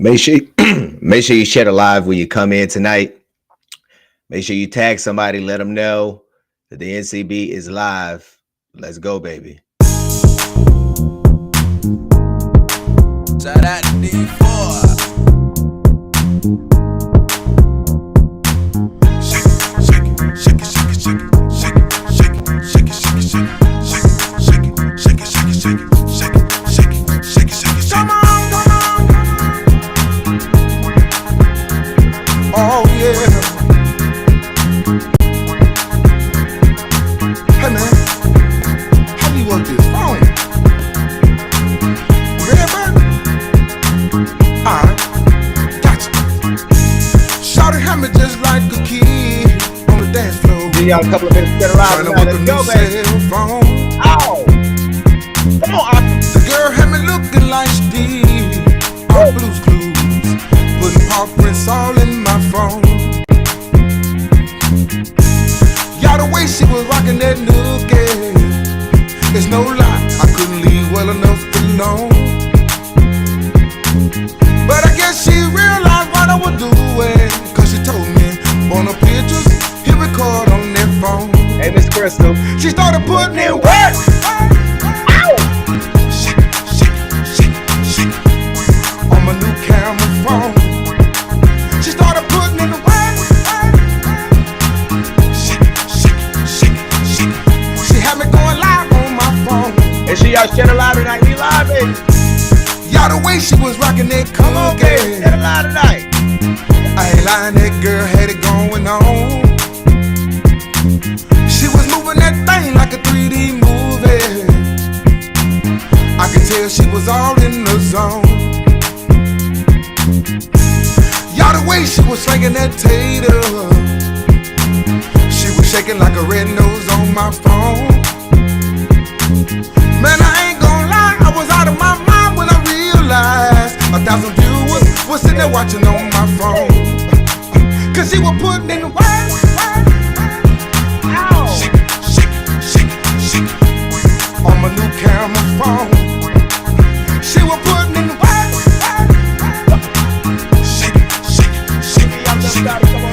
Make sure make sure you share the live when you come in tonight. Make sure you tag somebody, let them know that the NCB is live. Let's go, baby. Shout out to D4. Oh yeah. Hey man, how do you work this phone? River? Alright, gotcha. Shawty had me just like a kid on the dance floor. Give y'all a couple of minutes to get around. Trying to work a new cell phone. Ow! Come on, The girl had me looking like Steve on Blue's Clues, putting paw prints all in my phone. Y'all, the way she was rocking that nookie, it's no lie, I couldn't leave well enough alone. But I guess she realized what I was doing, cause she told me, on the pictures, hit record on that phone. Hey, Miss Crystal. She started putting in work. On my new camera phone, she started putting in the work. She had me going live on my phone. Make sure y'all share the live tonight. We live, baby. Y'all, the way she was rocking that Come on, baby. Share the cookie, live tonight. I ain't lying, that girl had it going on. She was moving that thing like a 3D movie. I could tell she was all in the zone. Y'all, the way she was slinging that tater, she was shaking like a red nose on my phone. Man, I ain't gonna lie, I was out of my mind when I realized 1,000 viewers was sitting there watching on my phone. Cause she was putting in the work. On my new camera phone, she was putting in the work.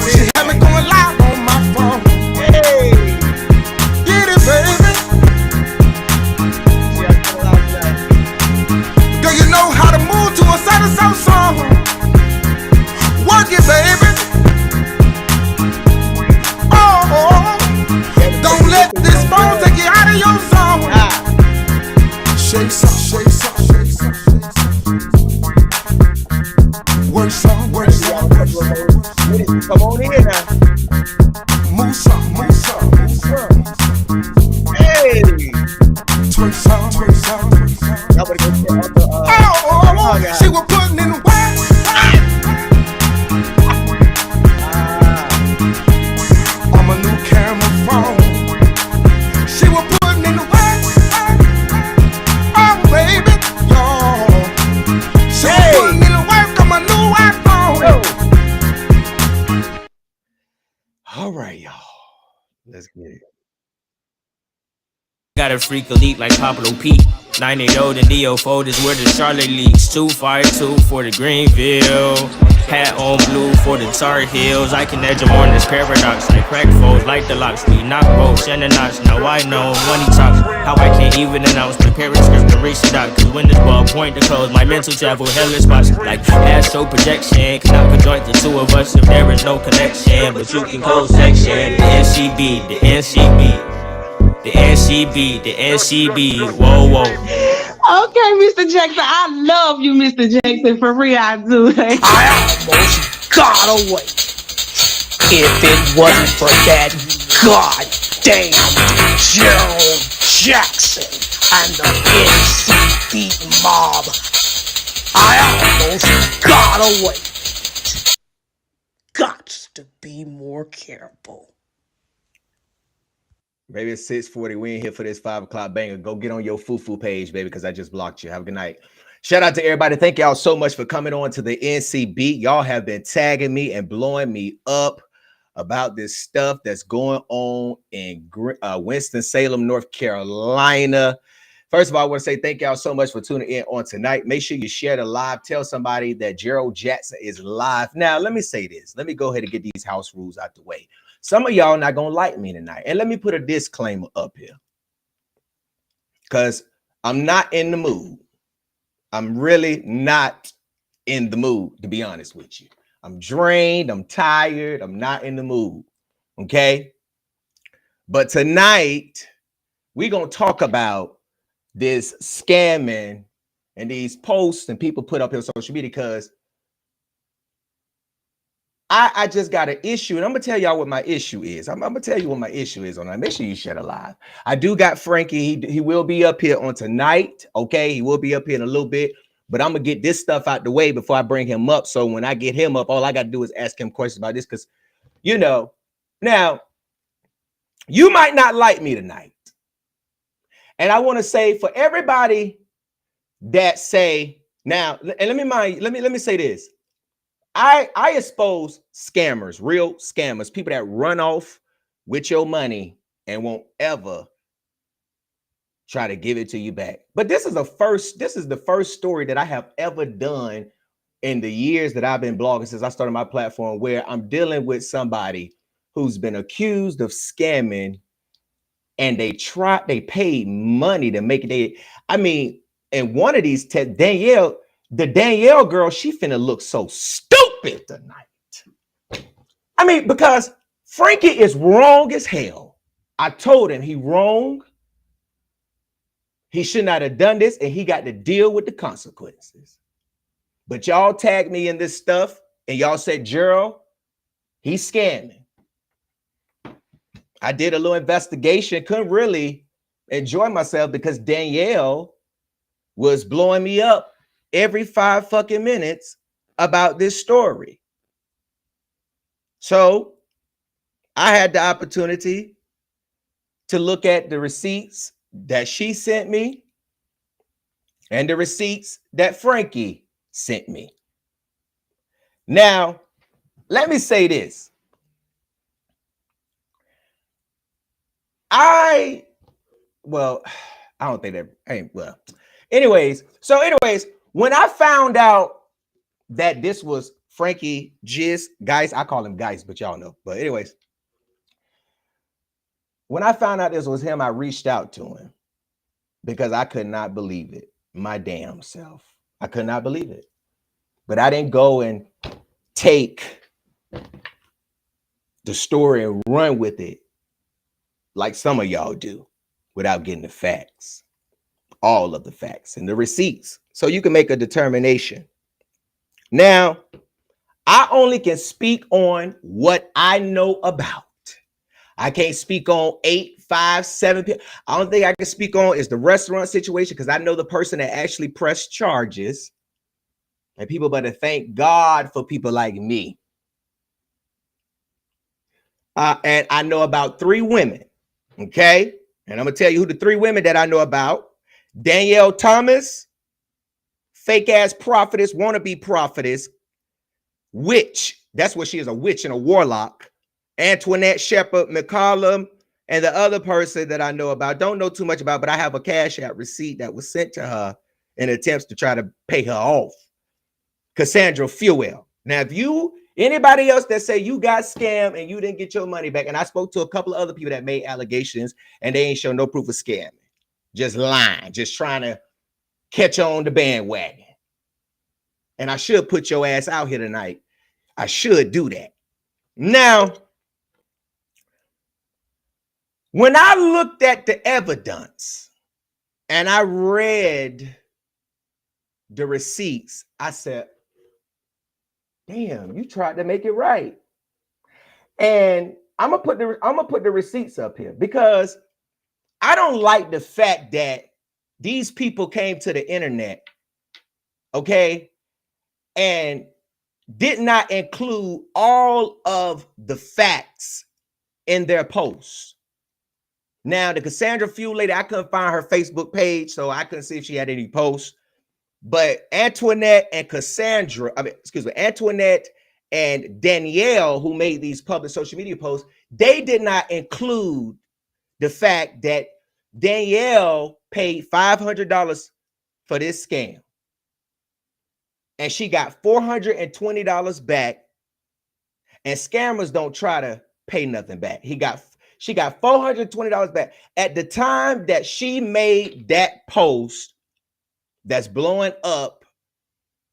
She had me going live on my phone. Hey. Get it, baby. Girl, you know how to move to a certain song. Work it, baby. Oh, don't let this phone take you out of your zone. Shake some, shake some, shake some, shake some. Work some, work some, work some. Come on in now. Move some, move some, move some. Hey. Twerk some, twerk some, twerk some. Y'all better go check out the, Oh, she was putting in the work. On my new camera phone, she was putting in the work. Oh, baby, y'all. She was putting in the work on my new iPhone. All right, y'all. Let's get it. Got a freak elite like Pablo P. 980 and DO4 is where the Charlotte leaks. 252 for the Greenville. Hat on blue for the Tar Heels. I can edge them on this paradox. Like crack foes, like the locks. We knock bolts and the knots. Now I know money talks. How I can't even announce. Prepare a script to reach the dock. Cause when this ball point to close, my mental travel hellish spots. Like astro projection. Cannot conjoint the two of us if there is no connection. But you can close section. The NCB, the NCB. The NCB, the NCB, whoa, whoa. Okay, Mr. Jackson, I love you, Mr. Jackson, for real, I do. I almost got away if it wasn't for that goddamn Gerald Jackson and the NCB mob. I almost got away. Got to be more careful. Baby, it's 6:40. We ain't here for this 5 o'clock banger. Go get on your foo-foo page, baby, because I just blocked you. Have a good night. Shout out to everybody. Thank y'all so much for coming on to the NCB. Y'all have been tagging me and blowing me up about this stuff that's going on in Winston-Salem, North Carolina. First of all, I want to say thank y'all so much for tuning in on tonight. Make sure you share the live. Tell somebody that Gerald Jackson is live. Now, let me say this. Let me go ahead and get these house rules out the way. Some of y'all not going to like me tonight. And let me put a disclaimer up here. Because I'm not in the mood. I'm really not in the mood, to be honest with you. I'm drained. I'm tired. I'm not in the mood. Okay? But tonight, we're going to talk about this scamming and these posts and people put up on social media, because I just got an issue, and I'm gonna tell y'all what my issue is. I'm gonna tell you what my issue is on that. Make sure you share it live. I do got Frankie. He will be up here on tonight. Okay, he will be up here in a little bit, but I'm gonna get this stuff out the way before I bring him up. So when I get him up, all I gotta do is ask him questions about this, because you know, now you might not like me tonight. And I want to say for everybody that say now, and let me say this. I expose scammers, real scammers, people that run off with your money and won't ever try to give it to you back. But this is the first story that I have ever done in the years that I've been blogging since I started my platform, where I'm dealing with somebody who's been accused of scamming. And they paid money to make it. And one of these Danielle, the Danielle girl, she finna look so stupid tonight. Because Frankie is wrong as hell. I told him he wrong. He should not have done this, and he got to deal with the consequences. But y'all tagged me in this stuff, and y'all said, Gerald, he's scamming. I did a little investigation, couldn't really enjoy myself because Danielle was blowing me up every 5 fucking minutes about this story. So I had the opportunity to look at the receipts that she sent me and the receipts that Frankie sent me. Now, let me say this. I don't think that. Anyways, when I found out that this was Frankie Gist, guys, I call him Geist, but y'all know. But anyways, when I found out this was him, I reached out to him because I could not believe it. My damn self. I could not believe it. But I didn't go and take the story and run with it like some of y'all do without getting the facts, all of the facts and the receipts, so you can make a determination. Now, I only can speak on what I know about. I can't speak on 8, 5, 7 people. I don't think I can speak on is the restaurant situation, because I know the person that actually pressed charges. And people better thank God for people like me. And I know about 3 women. Okay. And I'm going to tell you who the 3 women that I know about. Danielle Thomas, fake ass prophetess, wannabe prophetess, witch. That's what she is, a witch and a warlock. Antoinette Shepherd McCollum, and the other person that I know about, don't know too much about, but I have a Cash App receipt that was sent to her in attempts to try to pay her off. Cassandra Fuel. Now, if anybody else that say you got scammed and you didn't get your money back, and I spoke to a couple of other people that made allegations and they ain't show no proof of scamming, just lying, just trying to catch on the bandwagon. And I should put your ass out here tonight. I should do that. Now, when I looked at the evidence and I read the receipts, I said, damn, you tried to make it right. And I'm gonna put the receipts up here, because I don't like the fact that these people came to the internet, okay, and did not include all of the facts in their posts. Now, the Cassandra Fuel lady, I couldn't find her Facebook page, so I couldn't see if she had any posts. But Antoinette and Antoinette and Danielle, who made these public social media posts, they did not include the fact that Danielle paid $500 for this scam, and she got $420 back. And scammers don't try to pay nothing back. She got $420 back. At the time that she made that post that's blowing up,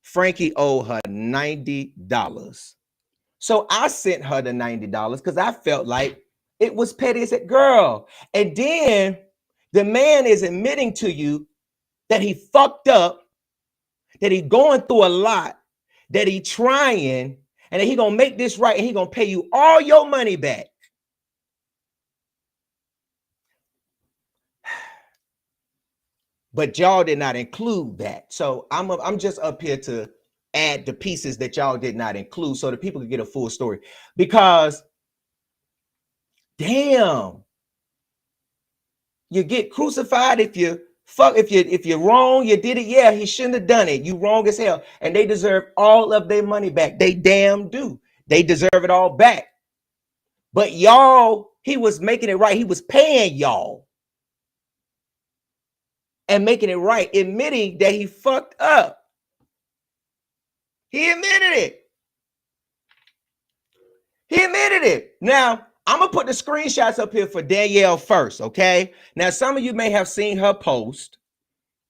Frankie owed her $90. So I sent her the $90 because I felt like it was petty. I said, girl. And then the man is admitting to you that he fucked up, that he going through a lot, that he trying, and that he gonna make this right, and he gonna pay you all your money back. But y'all did not include that. So I'm just up here to add the pieces that y'all did not include so that people can get a full story. Because damn, you get crucified if you're wrong, you did it. Yeah, he shouldn't have done it. You wrong as hell. And they deserve all of their money back. They damn do. They deserve it all back. But y'all, he was making it right. He was paying y'all and making it right, admitting that he fucked up. He admitted it. He admitted it. Now, I'm going to put the screenshots up here for Danielle first, okay? Now, some of you may have seen her post.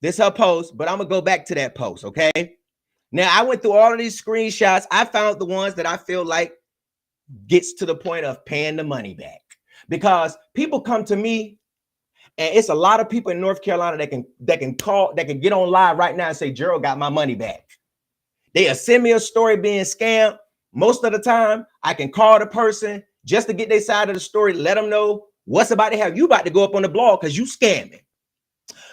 This her post, but I'm going to go back to that post, okay? Now, I went through all of these screenshots. I found the ones that I feel like gets to the point of paying the money back. Because people come to me, and it's a lot of people in North Carolina that can get on live right now and say, Gerald got my money back. They'll send me a story being scammed. Most of the time, I can call the person just to get their side of the story, let them know what's about to happen. You about to go up on the blog because you scamming.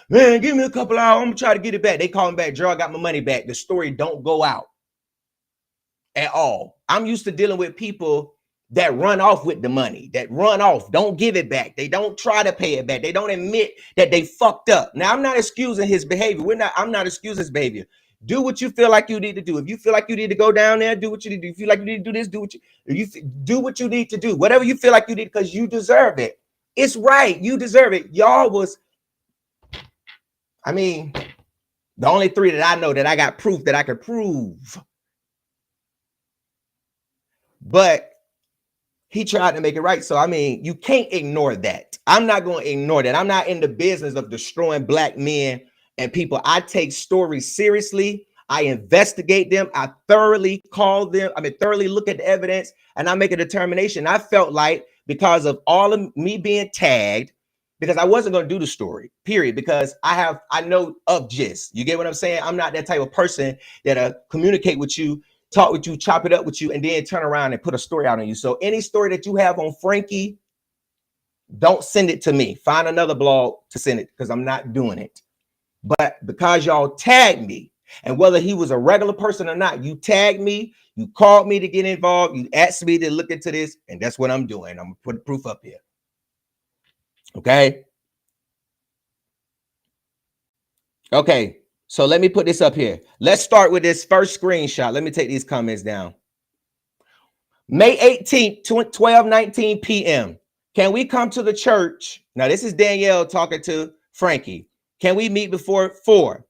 Man, give me a couple hours. I'm going to try to get it back. They call me back. Gerald got my money back. The story don't go out at all. I'm used to dealing with people that run off with the money, that run off, don't give it back. They don't try to pay it back. They don't admit that they fucked up. Now, I'm not excusing his behavior. I'm not excusing his behavior. Do what you feel like you need to do. If you feel like you need to go down there, do what you need to do. If you feel like you need to do this, do what you need to do. Whatever you feel like you need, because you deserve it. It's right. You deserve it. Y'all was, I mean, the only three that I know that I got proof that I could prove. But he tried to make it right. So, I mean, you can't ignore that. I'm not going to ignore that. I'm not in the business of destroying black men and people. I take stories seriously. I investigate them. I thoroughly thoroughly look at the evidence, and I make a determination. I felt like because of all of me being tagged, because I wasn't going to do the story, period, because I know of Gist. You get what I'm saying? I'm not that type of person that communicate with you, talk with you, chop it up with you, and then turn around and put a story out on you. So any story that you have on Frankie, don't send it to me. Find another blog to send it, because I'm not doing it. But because y'all tagged me, and whether he was a regular person or not, you tagged me, you called me to get involved, you asked me to look into this, and that's what I'm doing. I'm going to put the proof up here. Okay? Okay. So let me put this up here. Let's start with this first screenshot. Let me take these comments down. May 18th, 12:19 p.m. Can we come to the church? Now, this is Danielle talking to Frankie. Can we meet before 4?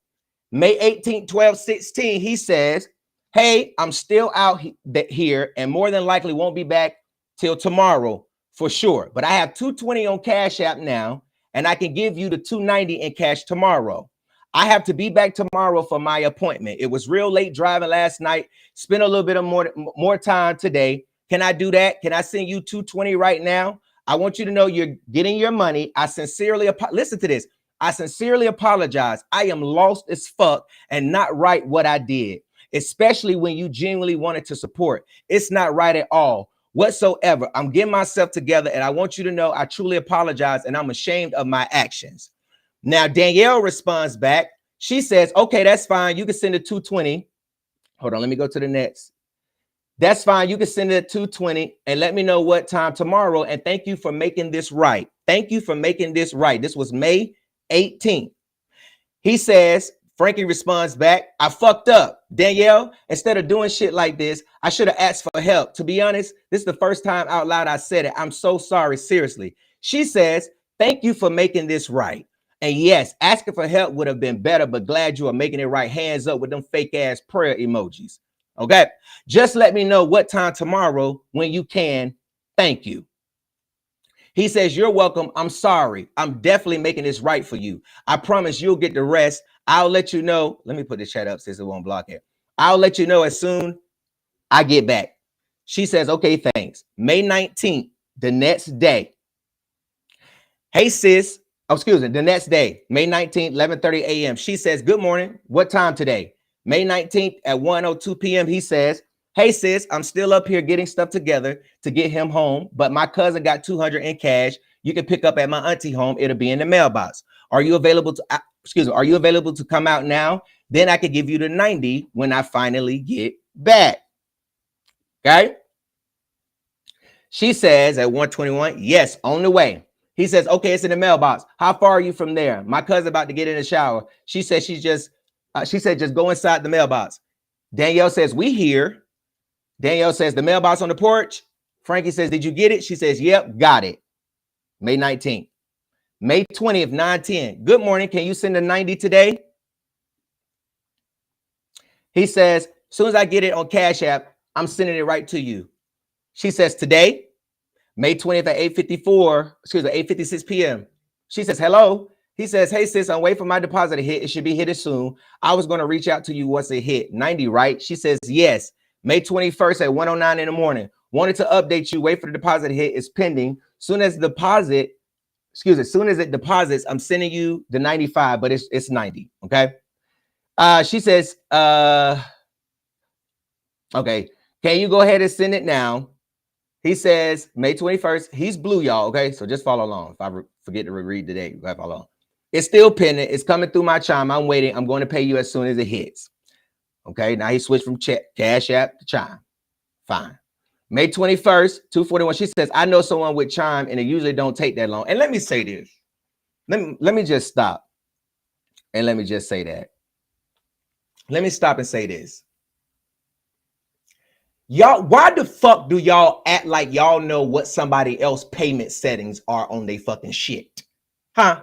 May 18th, 12:16, he says, hey, I'm still out here and more than likely won't be back till tomorrow for sure. But I have $220 on Cash App now, and I can give you the $290 in cash tomorrow. I have to be back tomorrow for my appointment. It was real late driving last night. Spent a little bit of more time today. Can I do that? Can I send you $220 right now? I want you to know you're getting your money. I sincerely listen to this. I sincerely apologize. I am lost as fuck and not right what I did, especially when you genuinely wanted to support. It's not right at all whatsoever. I'm getting myself together, and I want you to know I truly apologize, and I'm ashamed of my actions. Now, Danielle responds back. She says, okay, that's fine. You can send it $220. Hold on, let me go to the next. That's fine. You can send it $220 and let me know what time tomorrow. And thank you for making this right. Thank you for making this right. This was May 18th. He says, Frankie responds back, I fucked up. Danielle, instead of doing shit like this, I should have asked for help. To be honest, this is the first time out loud I said it. I'm so sorry. Seriously. She says, thank you for making this right. And yes, asking for help would have been better, but glad you are making it right. Hands up with them fake ass prayer emojis. Okay. Just let me know what time tomorrow when you can. Thank you. He says, you're welcome. I'm sorry. I'm definitely making this right for you. I promise you'll get the rest. I'll let you know. Let me put the chat up since it won't block it. I'll let you know as soon I get back. She says, okay, thanks. May 19th, the next day. Hey, sis. Oh, excuse me. The next day, May 19th, 11:30 a.m. She says, good morning. What time today? May 19th at 1:02 p.m. He says, hey, sis, I'm still up here getting stuff together to get him home, but my cousin got $200 in cash. You can pick up at my auntie home. It'll be in the mailbox. Are you available to, are you available to come out now? Then I could give you the 90 when I finally get back. Okay. She says at 1:21, yes, on the way. He says, okay, it's in the mailbox. How far are you from there? My cousin about to get in the shower. She said just go inside the mailbox. Danielle says, we here. Danielle says, the mailbox on the porch. Frankie says, did you get it? She says, yep, got it. May 19th. May 20th, 9:10. Good morning. Can you send the 90 today? He says, as soon as I get it on Cash App, I'm sending it right to you. She says, today, May 20th at 8:56 p.m. She says, hello. He says, hey, sis, I'm waiting for my deposit to hit. It should be hitting soon. I was going to reach out to you once it hit. 90, right? She says, yes. May 21st at 1:09 in the morning. Wanted to update you. Wait for the deposit to hit. It's pending. Soon as it deposits, I'm sending you the 95, but it's 90. Okay. She says, okay, can you go ahead and send it now? He says May 21st. He's blue, y'all. Okay, so just follow along. If I forget to read the date, you gotta follow along. It's still pending. It's coming through my chime. I'm waiting. I'm going to pay you as soon as it hits. Okay, now he switched from Cash App to chime. Fine. May 21st, 2:41. She says, I know someone with chime, and it usually don't take that long. And let me say this. Let me just stop. And let me just say that. Let me stop and say this. Y'all, why the fuck do y'all act like y'all know what somebody else payment settings are on their fucking shit? Huh?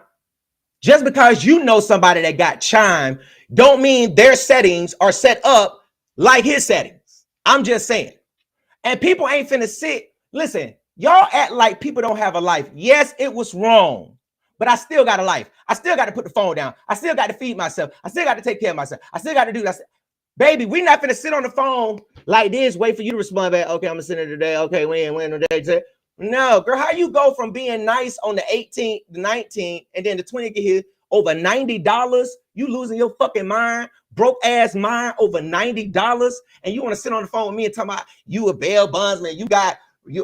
Just because you know somebody that got chime don't mean their settings are set up like his settings. I'm just saying. And people ain't finna sit. Listen, y'all act like people don't have a life. Yes, it was wrong, but I still got a life. I still got to put the phone down. I still got to feed myself. I still got to take care of myself. I still got to do that. Baby, we not finna sit on the phone like this, wait for you to respond back. Okay, I'm gonna send it today. Okay, when the day. No, girl, how you go from being nice on the 18th, the 19th, and then the 20th get here over $90? You losing your fucking mind, broke ass mind over $90, and you want to sit on the phone with me and talk about you a bail bondsman, you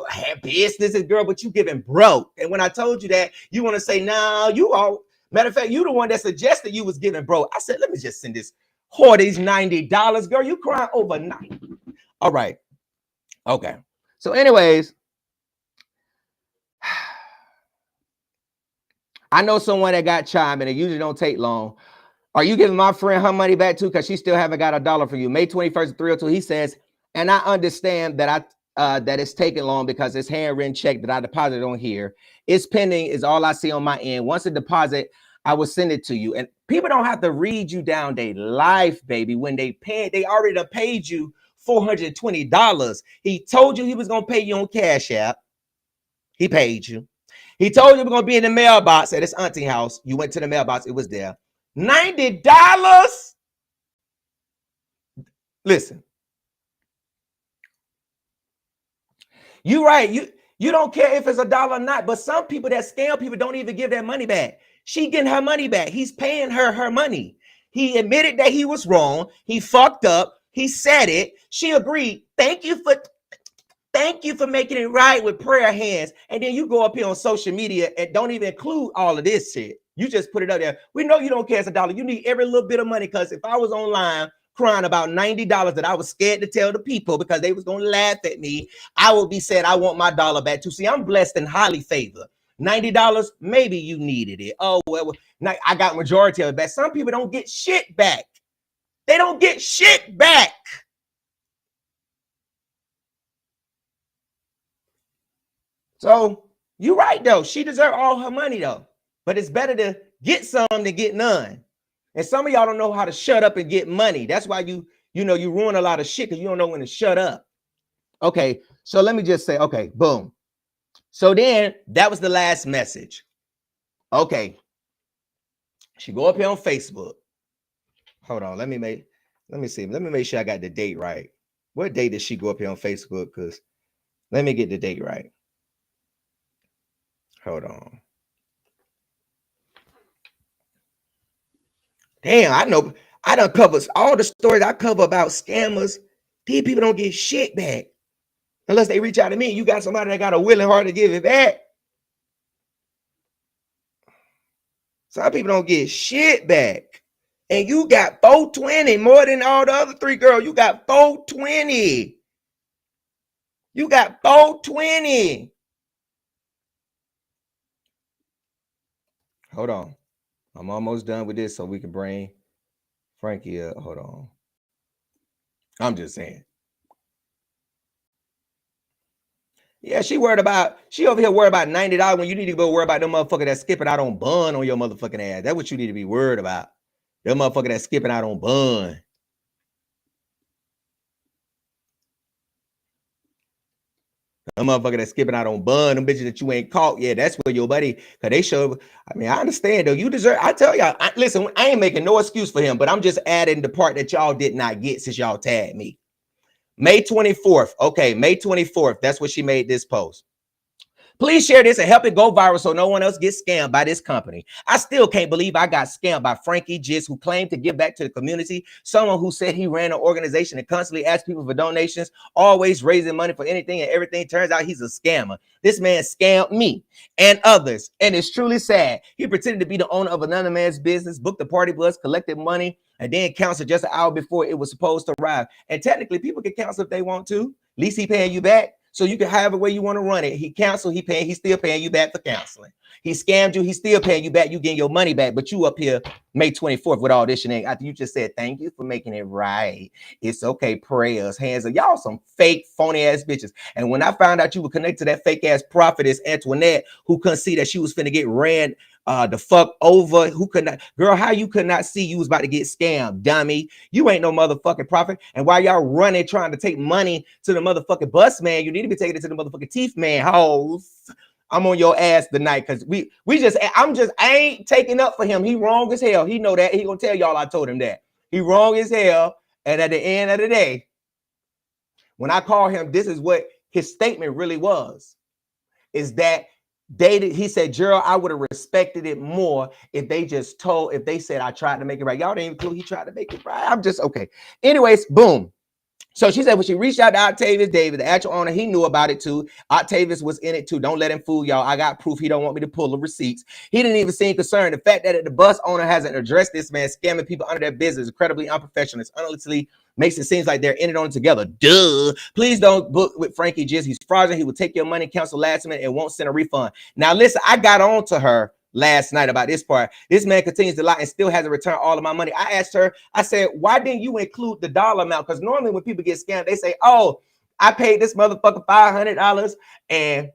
have businesses, girl, but you giving broke. And when I told you that, you want to say, no, you all. Matter of fact, you the one that suggested you was giving broke. I said, let me just send this. These $90, girl, you crying overnight. All right. Okay. So anyways, I know someone that got chime and it usually don't take long. Are you giving my friend her money back too? Because she still haven't got $1 for you. May 21st, 3:02. He says, and I understand that that it's taking long because it's handwritten check that I deposited on here. It's pending is all I see on my end. Once it deposit, I will send it to you. And people don't have to read you down their life, baby. When they pay, they already paid you $420. He told you he was going to pay you on Cash App. He paid you. He told you we're going to be in the mailbox at his auntie house. You went to the mailbox. It was there. $90? Listen. You're right. You don't care if it's $1 or not, but some people that scam people don't even give their money back. She getting her money back. He's paying her money. He admitted that he was wrong. He fucked up. He said it. She agreed. Thank you for making it right with prayer hands. And then you go up here on social media and don't even include all of this shit. You just put it up there. We know you don't care it's $1. You need every little bit of money, because if I was online crying about $90 that I was scared to tell the people because they was going to laugh at me, I would be saying I want my dollar back too. See, I'm blessed and highly favored. $90, maybe you needed it. Oh, well, I got majority of it back. Some people don't get shit back. They don't get shit back. So you're right, though. She deserves all her money, though. But it's better to Get some to get none. And some of y'all don't know how to shut up and get money. That's why you ruin a lot of shit because you don't know when to shut up. Okay, so let me just say, okay, boom. So then that was the last message. Okay. She go up here on Facebook. Hold on, let me see. Let me make sure I got the date right. What date did she go up here on Facebook? Because let me get the date right. Hold on. Damn, I know. I done covered all the stories I cover about scammers. These people don't get shit back unless they reach out to me. You got somebody that got a willing heart to give it back. Some people don't get shit back. And you got 420 more than all the other three girls. You got 420. You got 420. Hold on. I'm almost done with this so we can bring Frankie up. Hold on. I'm just saying. Yeah, she over here worried about $90 when you need to go worry about them motherfucker that's skipping out on bun on your motherfucking ass. That's what you need to be worried about. Them motherfucker that's skipping out on bun. Them motherfucker that's skipping out on bun, them bitches that you ain't caught. Yeah, that's where your buddy, cause they show. I mean, I understand though. You deserve. I tell y'all, listen, I ain't making no excuse for him, but I'm just adding the part that y'all did not get since y'all tagged me. May 24th. Okay, May 24th. That's what she made this post. Please share this and help it go viral so no one else gets scammed by this company. I still can't believe I got scammed by Frankie Gist, who claimed to give back to the community. Someone who said he ran an organization and constantly asked people for donations, always raising money for anything and everything. Turns out he's a scammer. This man scammed me and others, and it's truly sad. He pretended to be the owner of another man's business, booked the party bus, collected money, and then canceled just an hour before it was supposed to arrive. And technically, people can cancel if they want to. At least he paying you back. So you can have it where you want to run it. He canceled, he's still paying you back for canceling. He scammed you, he's still paying you back, you getting your money back, but you up here May 24th with all this shit. After you just said, thank you for making it right. It's okay, prayers, hands up. Y'all some fake, phony ass bitches. And when I found out you were connected to that fake ass prophetess, Antoinette, who couldn't see that she was finna get ran the fuck over, who could not, girl, how you could not see you was about to get scammed, dummy? You ain't no motherfucking prophet. And while y'all running trying to take money to the motherfucking bus man, you need to be taking it to the motherfucking teeth man. Hoes, I'm on your ass tonight because I ain't taking up for him. He wrong as hell. He know that. He gonna tell y'all I told him that. He wrong as hell. And at the end of the day, when I call him, this is what his statement really was, is that he said, Gerald, I would have respected it more if they said I tried to make it right. Y'all didn't even clue he tried to make it right. I'm just okay. Anyways, boom. So she said when she reached out to Octavius Davis, the actual owner, he knew about it too. Octavius was in it too. Don't let him fool y'all. I got proof. He don't want me to pull the receipts. He didn't even seem concerned. The fact that the bus owner hasn't addressed this man scamming people under their business is incredibly unprofessional. It's honestly makes it seem like they're in it on it together. Duh. Please don't book with Frankie Gist. He's fraudulent. He will take your money, cancel last minute, and won't send a refund. Now listen, I got on to her last night about this part. This man continues to lie and still hasn't returned all of my money. I asked her, I said, why didn't you include the dollar amount? Because normally when people get scammed, they say, oh, I paid this motherfucker $500 and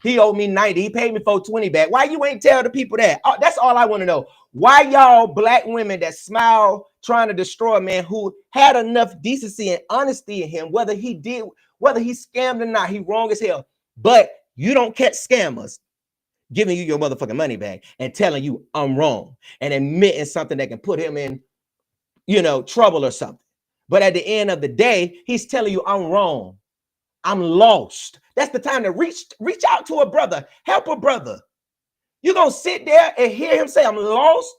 he owed me 90. He paid me $420 back. Why you ain't tell the people that? Oh, that's all I want to know. Why y'all black women that smile trying to destroy a man who had enough decency and honesty in him, whether he scammed or not, he wrong as hell. But you don't catch scammers giving you your motherfucking money back and telling you I'm wrong and admitting something that can put him in, trouble or something. But at the end of the day, he's telling you I'm wrong. I'm lost. That's the time to reach out to a brother, help a brother. You're going to sit there and hear him say, I'm lost.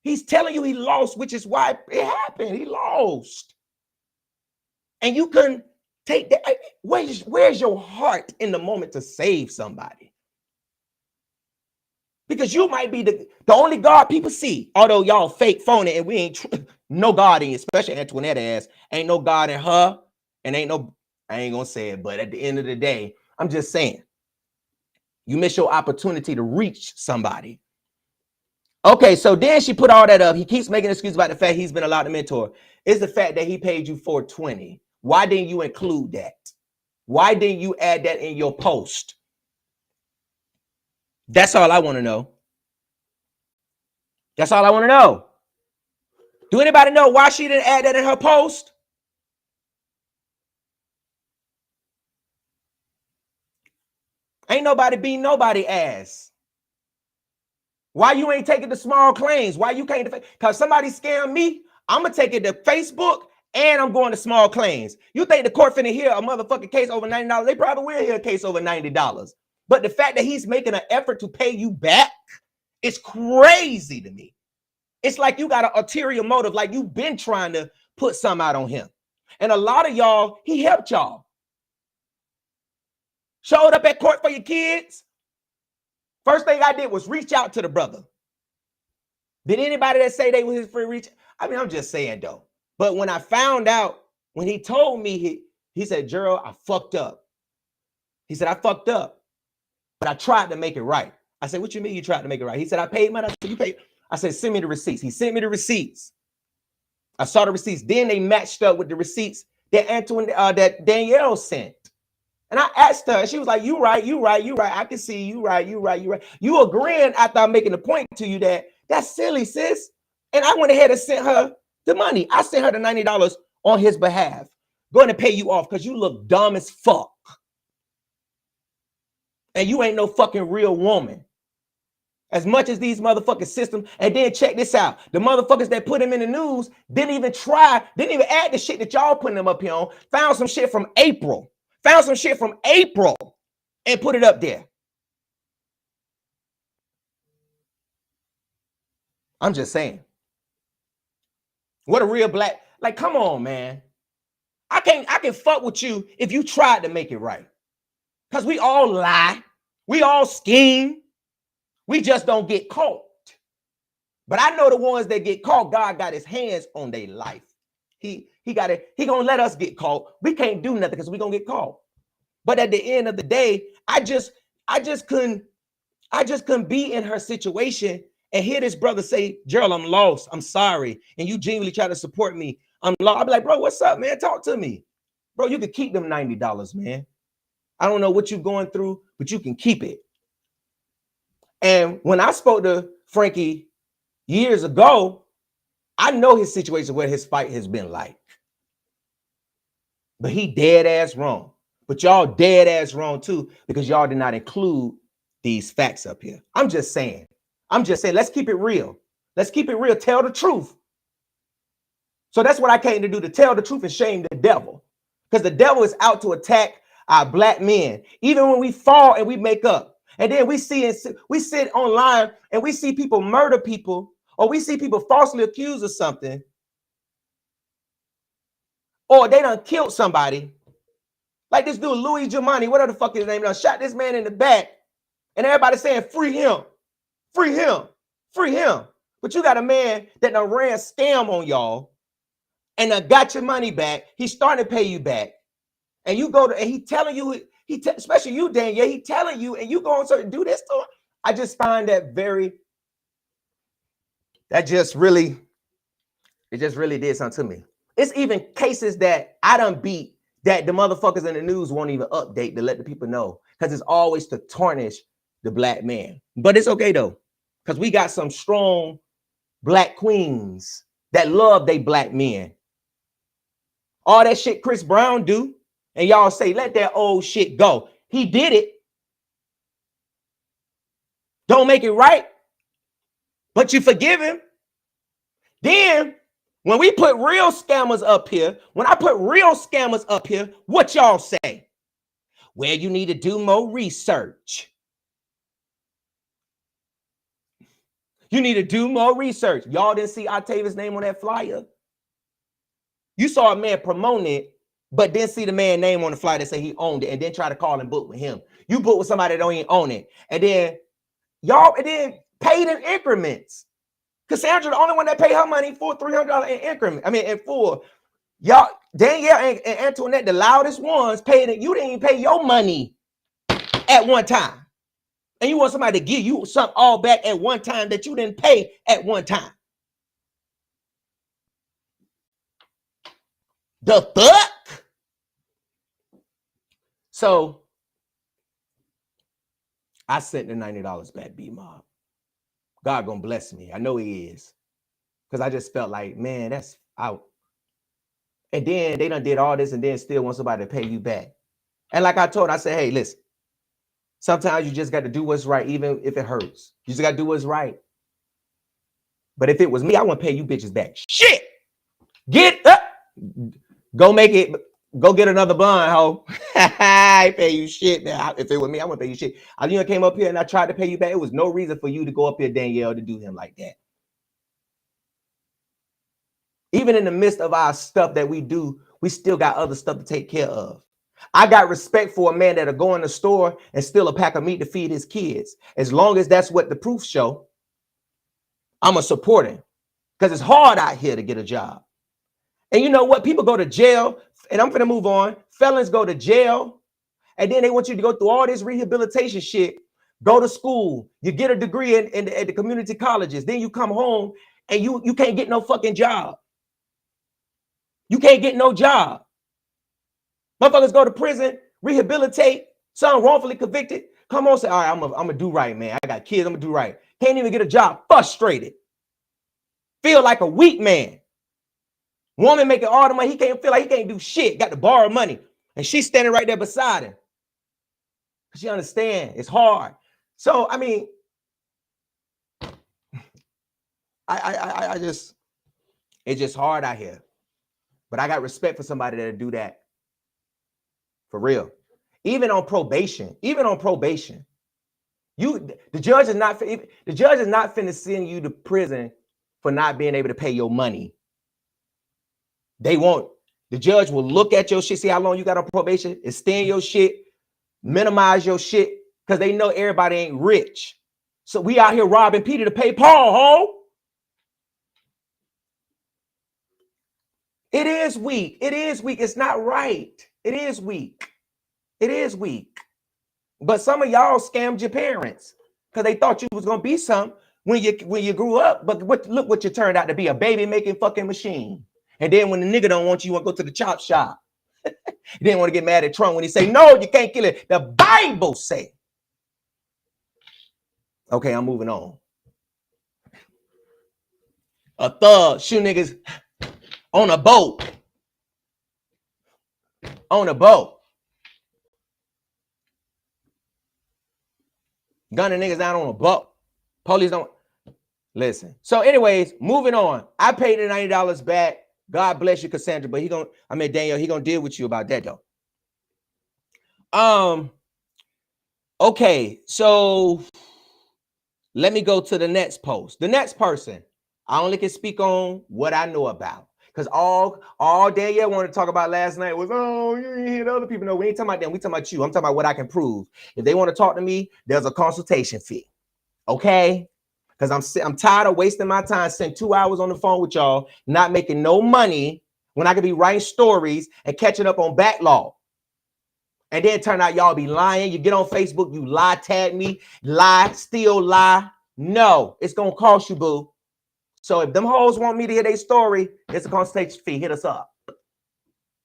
He's telling you he lost, which is why it happened. He lost. And you couldn't take that. Where's your heart in the moment to save somebody? Because you might be the only God people see, although y'all fake phony and we ain't no God in you, especially Antoinette ass. Ain't no God in her, and I ain't gonna say it, but at the end of the day, I'm just saying, you miss your opportunity to reach somebody. Okay, so then she put all that up. He keeps making excuses about the fact he's been allowed to mentor. It's the fact that he paid you $420. Why didn't you include that? Why didn't you add that in your post? That's all I want to know. That's all I want to know. Do anybody know why she didn't add that in her post? Ain't nobody beating nobody ass. Why you ain't taking the small claims? Why you can't? Because somebody scammed me, I'm going to take it to Facebook and I'm going to small claims. You think the court finna hear a motherfucking case over $90? They probably will hear a case over $90. But the fact that he's making an effort to pay you back is crazy to me. It's like you got an ulterior motive, like you've been trying to put some out on him. And a lot of y'all, he helped y'all. Showed up at court for your kids. First thing I did was reach out to the brother. Did anybody that say they was his free reach? I mean, I'm just saying though. But when I found out, when he told me, he said, Gerald, I fucked up. He said, I fucked up, but I tried to make it right. I said, what you mean you tried to make it right? He said, I paid money. I said, you paid. I said, send me the receipts. He sent me the receipts. I saw the receipts. Then they matched up with the receipts that Danielle sent. And I asked her, and she was like, you right. I can see you right. You agreeing after I'm making the point to you that that's silly, sis. And I went ahead and sent her the money. I sent her the $90 on his behalf. Going to pay you off because you look dumb as fuck. And you ain't no fucking real woman. As much as these motherfucking systems, and then check this out. The motherfuckers that put him in the news didn't even add the shit that y'all putting them up here on. Found some shit from April and put it up there. I'm just saying. What a real black, like, come on, man. I can fuck with you if you tried to make it right. Because we all lie. We all scheme. We just don't get caught. But I know the ones that get caught, God got his hands on their life. He gonna let us get caught. We can't do nothing because we gonna get caught. But at the end of the day, I just couldn't be in her situation and hear this brother say, Gerald, I'm lost. I'm sorry. And you genuinely try to support me. I'm lost. I'll be like, bro, what's up, man? Talk to me. Bro, you can keep them $90, man. I don't know what you're going through, but you can keep it. And when I spoke to Frankie years ago, I know his situation, what his fight has been like. But he dead ass wrong. But y'all dead ass wrong too, because y'all did not include these facts up here. I'm just saying, let's keep it real. Let's keep it real. Tell the truth. So that's what I came to do, to tell the truth and shame the devil. Because the devil is out to attack our black men. Even when we fall and we make up. And then we sit online and we see people murder people, or we see people falsely accused of something, or they done killed somebody. Like this dude, Louis Giamatti, whatever the fuck his name, done shot this man in the back, and everybody saying, free him, free him, free him. But you got a man that done ran scam on y'all and done got your money back. He's starting to pay you back. And you go to, and he telling you, especially you, Danielle, he telling you, and you go on to do this to him. I just find that it just really did something to me. It's even cases that I done beat that the motherfuckers in the news won't even update to let the people know, because it's always to tarnish the black man. But it's okay though, because we got some strong black queens that love they black men. All that shit Chris Brown do, and y'all say, let that old shit go. He did it. Don't make it right, but you forgive him. Then when we put real scammers up here, when I put real scammers up here, what y'all say? Well, you need to do more research. You need to do more research. Y'all didn't see Octavia's name on that flyer. You saw a man promoting it, but didn't see the man's name on the flyer that said he owned it, and then try to call and book with him. You book with somebody that don't even own it. And then paid in increments. Cassandra, the only one that paid her money for $300 in increment. I mean, in full. Y'all, Danielle and Antoinette, the loudest ones, paid it. You didn't even pay your money at one time. And you want somebody to give you something all back at one time that you didn't pay at one time. The fuck? So I sent the $90 back, B-Mob. God gonna bless me. I know he is. Because I just felt like, man, that's out. And then they done did all this and then still want somebody to pay you back. And like I told, I said, hey, listen, sometimes you just got to do what's right, even if it hurts. You just got to do what's right. But if it was me, I wouldn't pay you bitches back. Shit. Get up. Go make it. Go get another blonde, hoe. I pay you shit now. If it was me, I wouldn't pay you shit. I came up here and I tried to pay you back. It was no reason for you to go up here, Danielle, to do him like that. Even in the midst of our stuff that we do, we still got other stuff to take care of. I got respect for a man that'll go in the store and steal a pack of meat to feed his kids. As long as that's what the proof show, I'm a support him. Because it's hard out here to get a job. And you know what? People go to jail, and I'm going to move on. Felons go to jail, and then they want you to go through all this rehabilitation shit. Go to school. You get a degree at the community colleges. Then you come home, and you can't get no fucking job. You can't get no job. Motherfuckers go to prison, rehabilitate, some wrongfully convicted. Come on, say, all right, I'm gonna do right, man. I got kids, I'm gonna do right. Can't even get a job, frustrated. Feel like a weak man. Woman making all the money, he can't feel like he can't do shit. Got to borrow money. And she's standing right there beside him. She understands it's hard. So, I mean, I just, it's just hard out here. But I got respect for somebody that'll do that. For real. Even on probation. The judge is not finna send you to prison for not being able to pay your money. They won't. The judge will look at your shit, see how long you got on probation, extend your shit, minimize your shit, because they know everybody ain't rich. So we out here robbing Peter to pay Paul, ho. It is weak. It is weak. It's not right. It is weak. It is weak. But some of y'all scammed your parents because they thought you was gonna be something when you grew up. But look what you turned out to be, a baby making fucking machine. And then when the nigga don't want you, want to go to the chop shop. You didn't want to get mad at Trump when he say, no, you can't kill it. The Bible say. Okay, I'm moving on. A thug shoot niggas on a boat. On a boat. Gunning niggas down on a boat. Police don't listen. So anyways, moving on. I paid the $90 back. God bless you, Cassandra. But Daniel, he gonna deal with you about that though. Okay, so let me go to the next post. The next person, I only can speak on what I know about. Because all Danielle wanted to talk about last night was, oh, you didn't hear the other people. No, we ain't talking about them. We talking about you. I'm talking about what I can prove. If they want to talk to me, there's a consultation fee. Okay? Because I'm tired of wasting my time, spending 2 hours on the phone with y'all, not making no money when I could be writing stories and catching up on backlog. And then turn out y'all be lying. You get on Facebook, you lie, tag me, lie, still lie. No, it's going to cost you, boo. So if them hoes want me to hear their story, it's a consultation fee. Hit us up.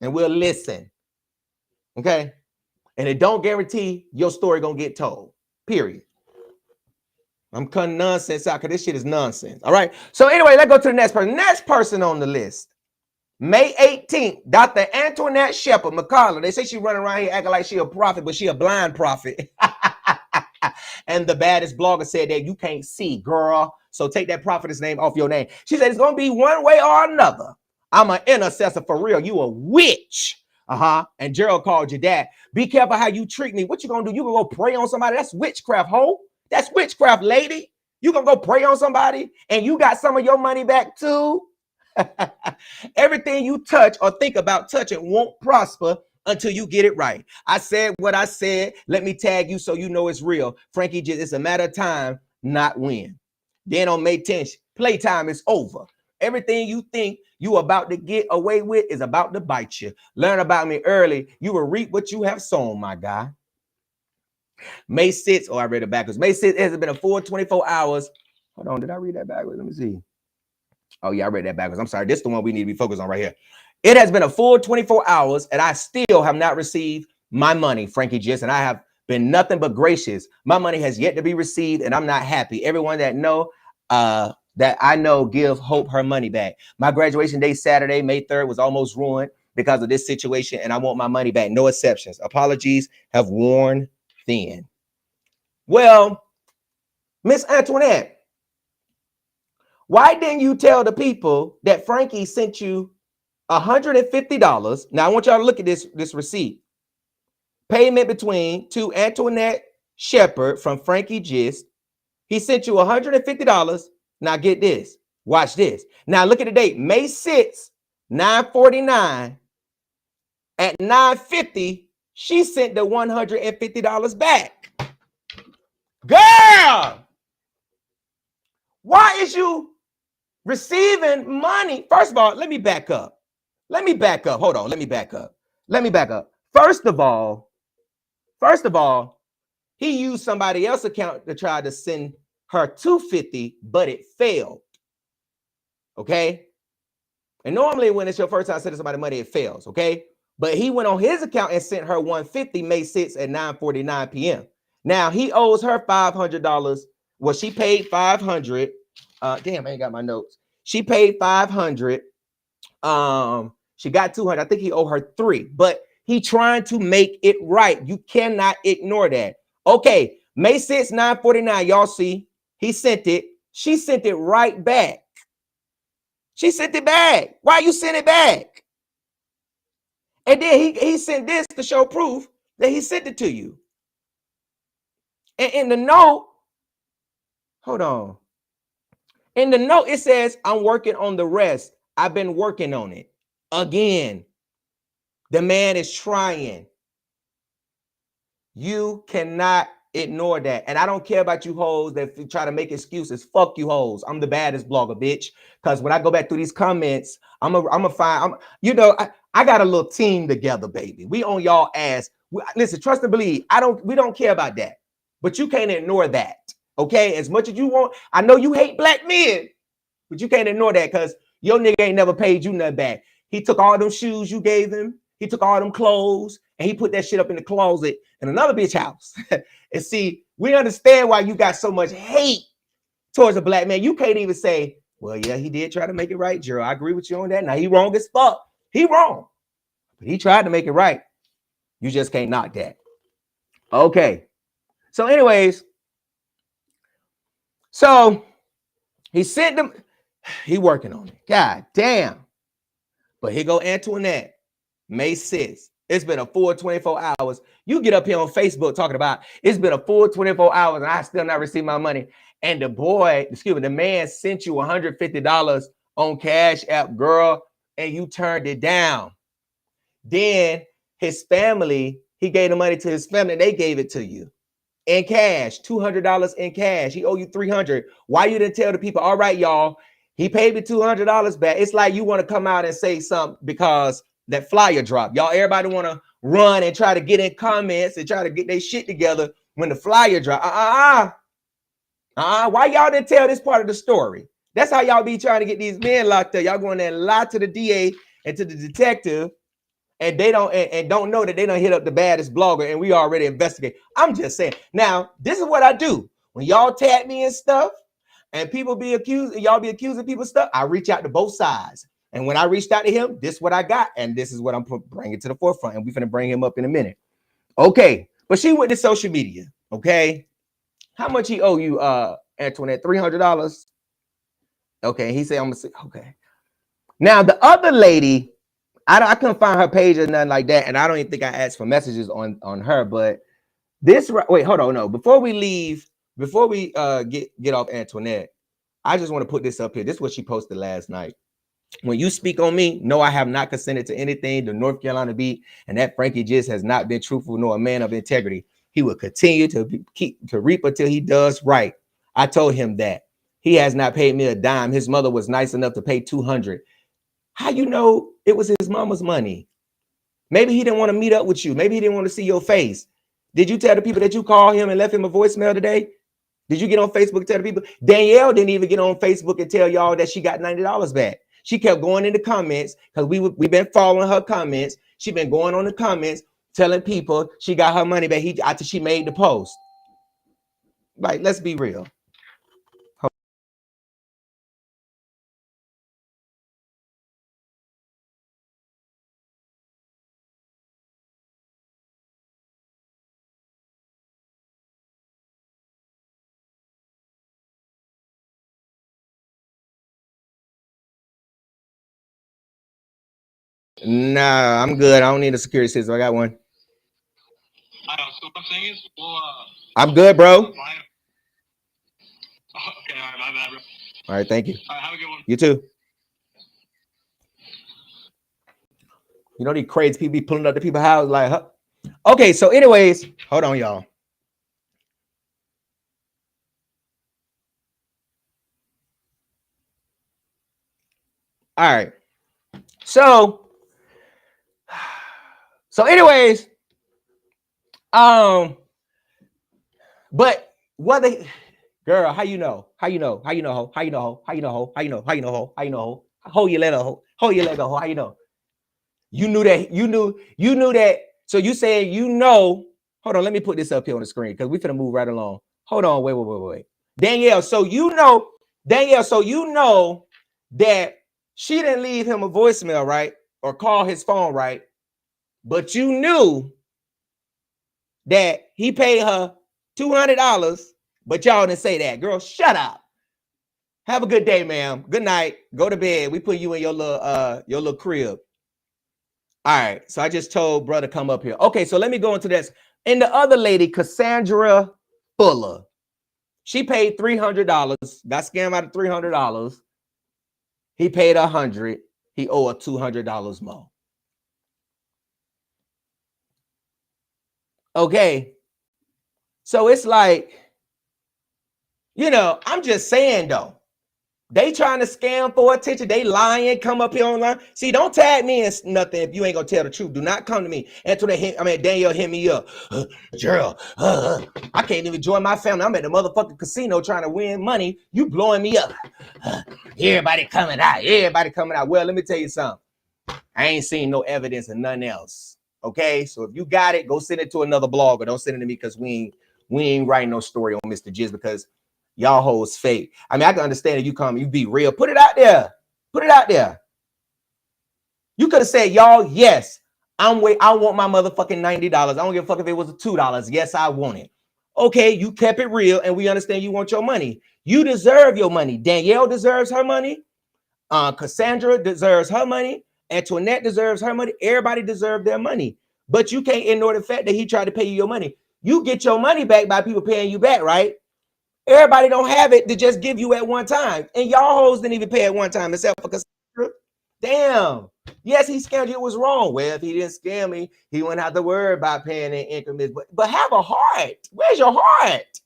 And we'll listen. Okay? And it don't guarantee your story going to get told. Period. I'm cutting nonsense out because this shit is nonsense. All right? So anyway, let's go to the next person. Next person on the list. May 18th, Dr. Antoinette Shepard McCullough. They say she running around here acting like she a prophet, but she a blind prophet. And the baddest blogger said that you can't see, girl. So take that prophetess name off your name. She said it's going to be one way or another. I'm an intercessor for real. You a witch. And Gerald called you that. Be careful how you treat me. What you going to do? You going to go pray on somebody? That's witchcraft, ho. That's witchcraft, lady. You going to go pray on somebody and you got some of your money back too? Everything you touch or think about touching won't prosper until you get it right. I said what I said. Let me tag you so you know it's real. Frankie Gist, it's a matter of time, not when. Then on May 10th, playtime is over. Everything you think you about to get away with is about to bite you. Learn about me early. You will reap what you have sown, my guy. May 6th. Oh, I read it backwards. May 6th has been a full 24 hours. Hold on. Did I read that backwards? Let me see. Oh, yeah, I read that backwards. I'm sorry. This is the one we need to be focused on right here. It has been a full 24 hours, and I still have not received my money, Frankie Gist, and I have been nothing but gracious. My money has yet to be received, and I'm not happy. Everyone that know, that I know give Hope her money back. My graduation day, Saturday, May 3rd, was almost ruined because of this situation, and I want my money back. No exceptions. Apologies have worn thin. Well, Miss Antoinette, why didn't you tell the people that Frankie sent you $150? Now, I want y'all to look at this receipt. Payment between to Antoinette Shepard from Frankie Gist. He sent you $150. Now, get this. Watch this. Now, look at the date. May 6th, 9:49. At 9:50, she sent the $150 back. Girl, why is you receiving money? First of all, let me back up. Hold on. Let me back up. First of all, he used somebody else's account to try to send her $250, but it failed. Okay. And normally when it's your first time sending somebody money, it fails. Okay. But he went on his account and sent her $150 May 6th at 9:49 p.m. Now he owes her $500. Well, she paid $500. Damn, I ain't got my notes. She paid $500. She got $200. I think he owed her $300, but he trying to make it right. You cannot ignore that. Okay, May 6th, 9:49. Y'all see, he sent it. She sent it right back. She sent it back. Why you sent it back? And then he sent this to show proof that he sent it to you. And in the note, hold on. In the note, it says, I'm working on the rest. I've been working on it. Again, the man is trying. You cannot ignore that. And I don't care about you hoes that try to make excuses. Fuck you hoes. I'm the baddest blogger, bitch. Because when I go back through these comments, I'm a find, I got a little team together, baby. We on y'all ass. Listen, trust and believe. We don't care about that. But you can't ignore that. Okay? As much as you want, I know you hate black men, but you can't ignore that because your nigga ain't never paid you nothing back. He took all them shoes you gave him. He took all them clothes and he put that shit up in the closet in another bitch house. And see, we understand why you got so much hate towards a black man. You can't even say, well, yeah, he did try to make it right, Gerald. I agree with you on that. Now he wrong as fuck. He wrong. But he tried to make it right. You just can't knock that. Okay. So anyways, so he sent them. He working on it. God damn. But here go Antoinette, May 6th. It's been a full 24 hours. You get up here on Facebook talking about it's been a full 24 hours and I still not received my money. And the man sent you $150 on Cash App, girl, and you turned it down. Then his family, he gave the money to his family. They gave it to you in cash, $200 in cash. He owe you $300. Why you didn't tell the people, all right, y'all, he paid me $200 back. It's like you want to come out and say something because that flyer dropped. Y'all, everybody want to run and try to get in comments and try to get their shit together when the flyer dropped. Why y'all didn't tell this part of the story? That's how y'all be trying to get these men locked up. Y'all going there and lie to the DA and to the detective, and they don't know that they done hit up the baddest blogger and we already investigate. I'm just saying. Now, this is what I do. When y'all tag me and stuff and people be accused, y'all be accusing people stuff, I reach out to both sides. And when I reached out to him, this is what I got. And this is what I'm bringing to the forefront. And we're going to bring him up in a minute. Okay. But she went to social media. Okay. How much he owe you, Antoinette? $300? Okay. He said, I'm going to say, okay. Now, the other lady, I couldn't find her page or nothing like that. And I don't even think I asked for messages on her. But this, wait, hold on. No, before we get off Antoinette, I just want to put this up here. This is what she posted last night. When you speak on me, no, I have not consented to anything the North Carolina beat, and that Frankie Gist has not been truthful nor a man of integrity. He will continue to reap until he does right. I told him that. He has not paid me a dime. His mother was nice enough to pay $200. How you know it was his mama's money? Maybe he didn't want to meet up with you. Maybe he didn't want to see your face. Did you tell the people that you called him and left him a voicemail today? Did you get on Facebook and tell the people? Danielle didn't even get on Facebook and tell y'all that she got $90 back. She kept going in the comments because we've been following her comments. She been going on the comments telling people she got her money back after she made the post. Like, let's be real. Nah, I'm good. I don't need a security system. I got one. So what I'm saying is, well, I'm good, bro. okay, all right, my bad, bro. All right, thank you. All right, have a good one. You too. You know these crazy people be pulling up to people's house like, huh? Okay, so anyways, hold on, y'all. All right. So anyways, but what they girl, how you know? How you know? How you know ho? How you know ho? How you know ho? How you know? How you know ho? How you know ho? Hold your leg ho. Hold your leg ho. How you know? You knew that, you knew that. So you saying you know, hold on, let me put this up here on the screen because we finna move right along. Hold on, wait. Danielle, so you know that she didn't leave him a voicemail, right? Or call his phone, right? But you knew that he paid her $200, but y'all didn't say that. Girl, shut up. Have a good day, ma'am. Good night. Go to bed. We put you in your little crib. All right. So I just told brother come up here. Okay, so let me go into this. And the other lady, Cassandra Fuller, she paid $300. Got scammed out of $300. He paid $100. He owed her $200 more. Okay. So it's like, I'm just saying though. They trying to scam for attention. They lying. Come up here online. See, don't tag me in nothing if you ain't gonna tell the truth. Do not come to me. Danielle hit me up. Gerald, I can't even join my family. I'm at the motherfucking casino trying to win money. You blowing me up. Everybody coming out. Well, let me tell you something. I ain't seen no evidence of nothing else. Okay, so if you got it, go send it to another blogger. Don't send it to me because we ain't writing no story on Mr. Gist because y'all hoes fake. I mean, I can understand if you come, you be real. Put it out there. You could have said, y'all, yes, I want my motherfucking $90. I don't give a fuck if it was $2. Yes, I want it. Okay, you kept it real, and we understand you want your money. You deserve your money. Danielle deserves her money. Cassandra deserves her money. Antoinette deserves her money. Everybody deserves their money. But you can't ignore the fact that he tried to pay you your money. You get your money back by people paying you back, right? Everybody don't have it to just give you at one time. And y'all hoes didn't even pay at one time except for Cassandra. Damn. Yes, he scammed you. It was wrong. Well, if he didn't scam me, he wouldn't have to worry about paying in increments. But have a heart. Where's your heart?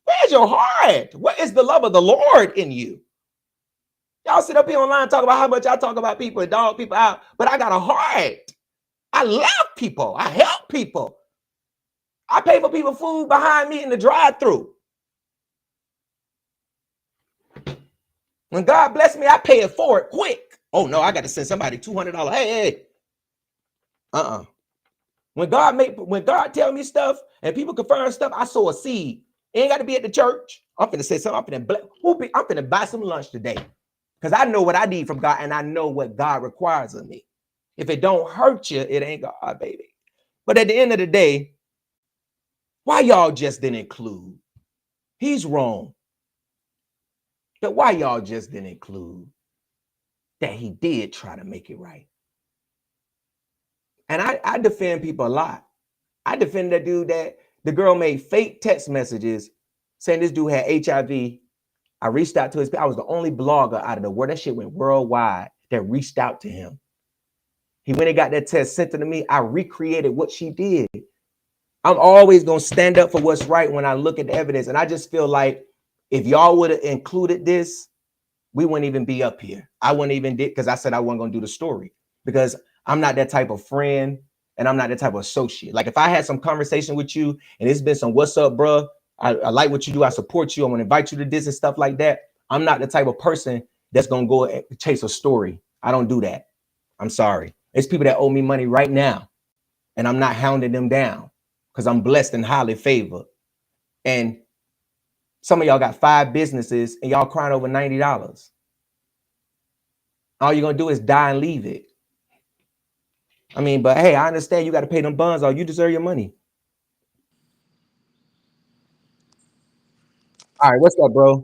Where's your heart? What is the love of the Lord in you? Y'all sit up here online talk about how much I talk about people and dog people out, but I got a heart. I love people. I help people. I pay for people food behind me in the drive-thru. When God bless me, I pay it forward quick. Oh no, I got to send somebody $200. Hey. When God tell me stuff and people confirm stuff, I sow a seed. It ain't got to be at the church. I'm finna say something. I'm finna buy some lunch today. Because I know what I need from God and I know what God requires of me. If it don't hurt you, it ain't God, baby. But at the end of the day, why y'all just didn't include? He's wrong. But why y'all just didn't include that he did try to make it right? And I defend people a lot. I defend that dude that the girl made fake text messages saying this dude had HIV. I reached out to his, I was the only blogger out of the world. That shit went worldwide that reached out to him. He went and got that test sent to me. I recreated what she did. I'm always going to stand up for what's right when I look at the evidence. And I just feel like if y'all would have included this, we wouldn't even be up here. I wouldn't even did because I said I wasn't going to do the story because I'm not that type of friend and I'm not that type of associate. Like if I had some conversation with you and it's been some what's up, bro? I like what you do. I support you. I'm going to invite you to this and stuff like that. I'm not the type of person that's going to go and chase a story. I don't do that. I'm sorry. It's people that owe me money right now and I'm not hounding them down because I'm blessed and highly favored. And some of y'all got 5 businesses and y'all crying over $90. All you're going to do is die and leave it. I mean, but hey, I understand you got to pay them buns or you deserve your money. All right, what's up, bro?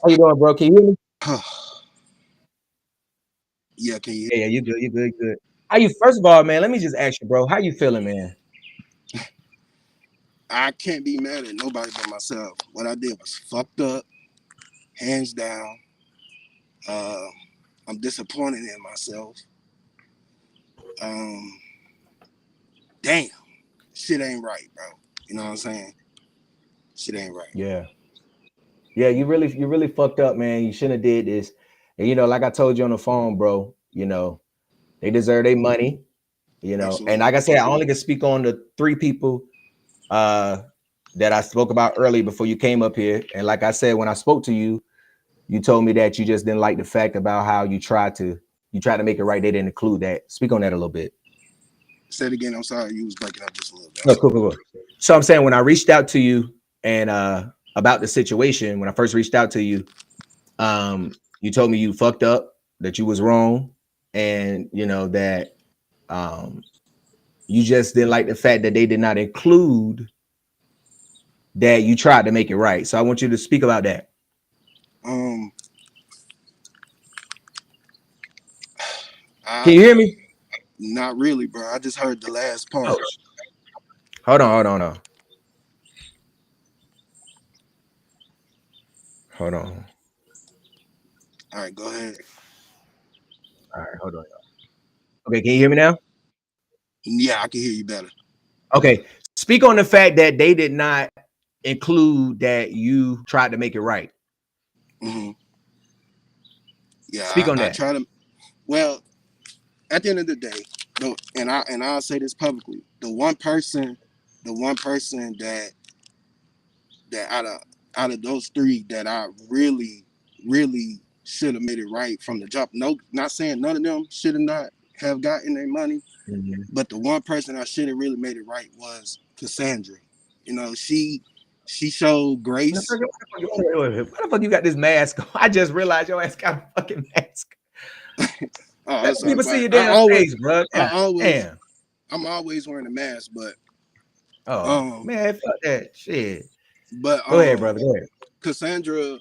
How you doing, bro? Can you hear me? Yeah, can you? Yeah, you good, you good, you good. How you? First of all, man, let me just ask you, bro. How you feeling, man? I can't be mad at nobody but myself. What I did was fucked up, hands down. Uh, I'm disappointed in myself. Um, damn, shit ain't right, bro. You know what I'm saying? Shit ain't right. Yeah, yeah. You really fucked up, man. You shouldn't have did this. And like I told you on the phone, bro. They deserve their money. And Absolutely. like I said, I only can speak on the three people uh that I spoke about earlier before you came up here. And like I said, when I spoke to you, you told me that you just didn't like the fact about how you tried to make it right. They didn't include that. Speak on that a little bit. Say it again. I'm sorry, you was breaking up just a little bit. I'm No, sorry. cool. So I'm saying when I reached out to you and about the situation, when I first reached out to you, you told me you fucked up, that you was wrong, and that um you just didn't like the fact that they did not include that you tried to make it right. So I want you to speak about that. Um, Can I you hear me? not really, bro. I just heard the last Oh, part. hold on. Hold on. All right, go ahead. All right, hold on. Okay, can you hear me now? Yeah, I can hear you better. Okay. Speak on the fact that they did not include that you tried to make it right. Hmm. Speak Yeah, on I that. try to. Well, at the end of the day, I'll say this publicly. The one person that out of those three that I really should have made it right from the jump. No, not saying none of them should have not have gotten their money, Mhm. but the one person I should have really made it right was Cassandra. She showed grace. Why the fuck you got this mask on? I just realized your ass got a fucking mask. Oh, Let that's all people see right. your damn face, bro. I God always, damn. I'm always wearing a mask, Oh um, man, fuck that shit. but Go ahead, brother. Go ahead. Cassandra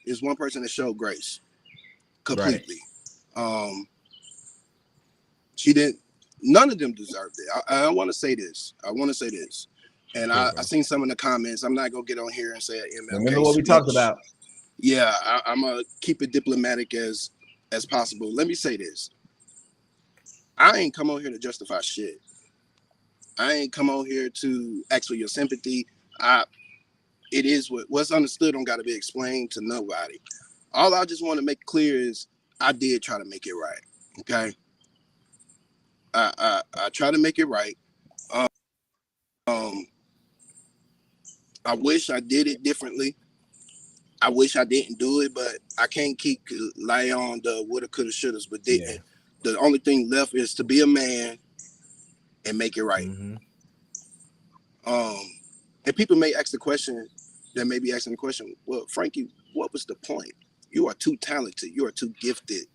is one person that showed grace Right. completely. Um, she didn't. None of them deserved it. I want to say this. And Okay, I bro. seen some in the comments. I'm not gonna get on here and say an Remember MLK what we talked speech. about. Yeah, I'm gonna keep it diplomatic as possible. Let me say this: I ain't come on here to justify shit. I ain't come on here to ask for your sympathy. I It is what's understood don't got to be explained to nobody. All I just want to make clear is I did try to make it right. Okay, I try to make it right. Um, I wish I did it differently. I wish I didn't do it, but I can't keep lie on the woulda, coulda, shouldas, but Yeah. didn't. The only thing left is to be a man and make it right. Mm-hmm. Um, and people may ask the question, that may be asking the question, well, Frankie, what was the point? You are too talented. You are too gifted.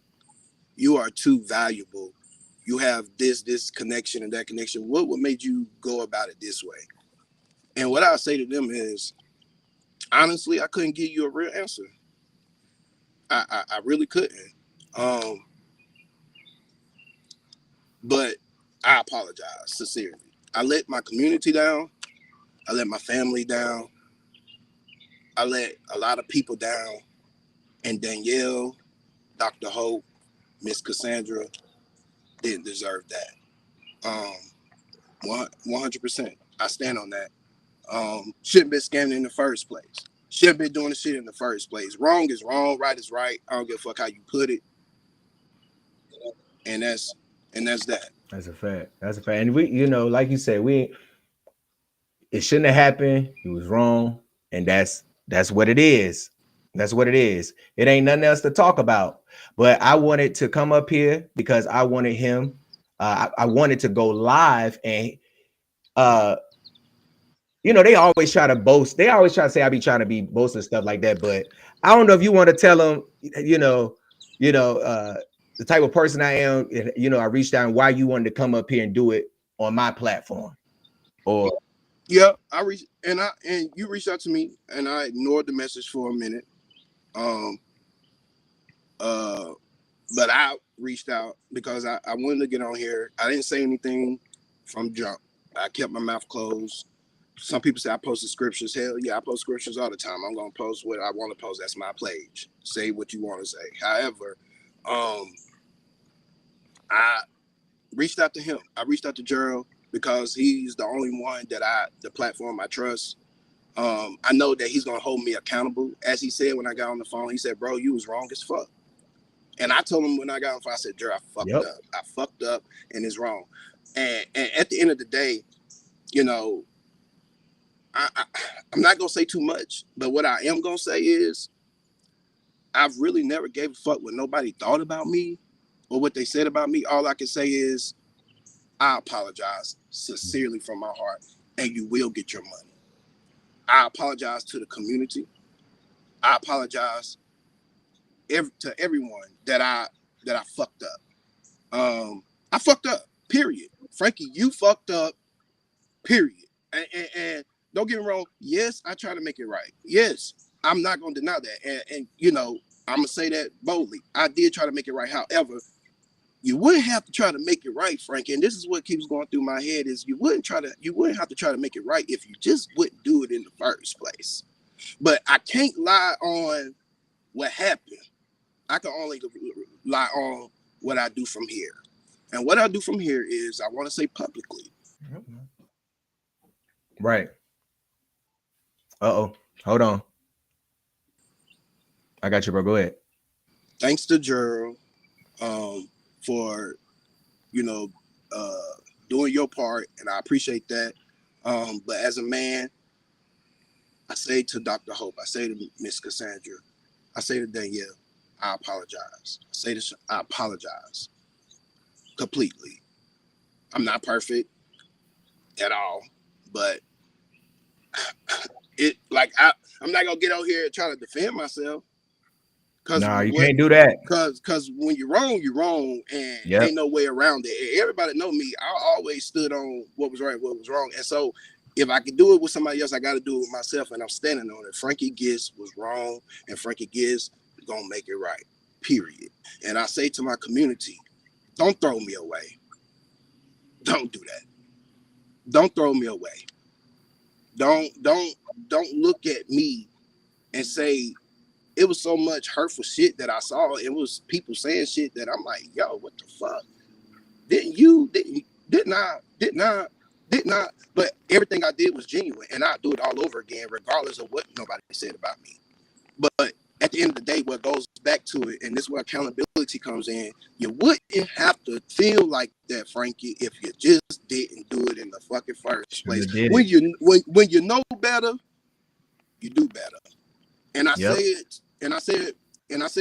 You are too valuable. You have this connection and that connection. What made you go about it this way? And what I say to them is, honestly, I couldn't give you a real answer. I really couldn't. Um, but I apologize sincerely. I let my community down. I let my family down. I let a lot of people down. And Danielle, Dr. Hope, Miss Cassandra didn't deserve that. 100%. I stand on that. Shouldn't been scamming in the first place. Shouldn't been doing the shit in the first place. Wrong is wrong, right is right. I don't give a fuck how you put it, and that's that. That's a fact. That's a fact. And like you said, it shouldn't have happened. He was wrong, and that's what it is. That's what it is. It ain't nothing else to talk about. But I wanted to come up here because I wanted him. I wanted to go live, and uh, they always try to boast. They always try to say I be trying to be boast and stuff like that. But I don't know if you want to tell them, the type of person I am. I reached out and why you wanted to come up here and do it on my platform, or Yeah, and you reached out to me, and I ignored the message for a minute. Um, uh, but reached out because I wanted to get on here. I didn't say anything from jump. I kept my mouth closed. Some people say I posted scriptures. Hell yeah, I post scriptures all the time. I'm gonna post what I want to post. That's my page. Say what you want to say. However, I reached out to him. I reached out to Gerald because he's the only one the platform I trust. I know that he's gonna hold me accountable. As he said when I got on the phone, he said, "Bro, you was wrong as fuck." And I told him when I got on the phone, I said, "Gerald, I fucked up. I fucked up, and it's wrong." And at the end of the day, you know, I'm not gonna say too much, but what I am gonna say is I've really never gave a fuck what nobody thought about me or what they said about me. All I can say is I apologize sincerely from my heart, and you will get your money. I apologize to the community. I apologize to everyone that I fucked up. I fucked up. Period. Frankie, you fucked up. Period. And don't get me wrong. Yes, I try to make it right. Yes, I'm not gonna deny that. And you know, I'm gonna say that boldly. I did try to make it right. However, you wouldn't have to try to make it right, Frankie. And this is what keeps going through my head: is you wouldn't have to try to make it right if you just wouldn't do it in the first place. But I can't lie on what happened. I can only lie on what I do from here. And what I do from here is I want to say publicly. Right. Uh-oh. Hold on. I got you, bro. Go ahead. Thanks to Gerald for, you know, doing your part, and I appreciate that. But as a man, I say to Dr. Hope, I say to Miss Cassandra, I say to Danielle, I apologize. I apologize completely. I'm not perfect at all, but I'm not gonna get out here and try to defend myself. Nah, you can't do that. Cause when you're wrong, and ain't no way around it. And everybody know me. I always stood on what was right, what was wrong. And so if I can do it with somebody else, I got to do it with myself, and I'm standing on it. Frankie Gist was wrong, and Frankie Gist is gonna make it right. Period. And I say to my community, don't throw me away. Don't do that. Don't throw me away. Don't look at me and say it was so much hurtful shit that I saw. It was people saying shit that I'm like, yo, what the fuck? Didn't I? But everything I did was genuine, and I'll do it all over again, regardless of what nobody said about me. But at the end of the day, what goes back to it, and this is where accountability comes in, you wouldn't have to feel like that, Frankie, if you just didn't do it in the fucking first place. When you know better, you do better. And I say it, and I said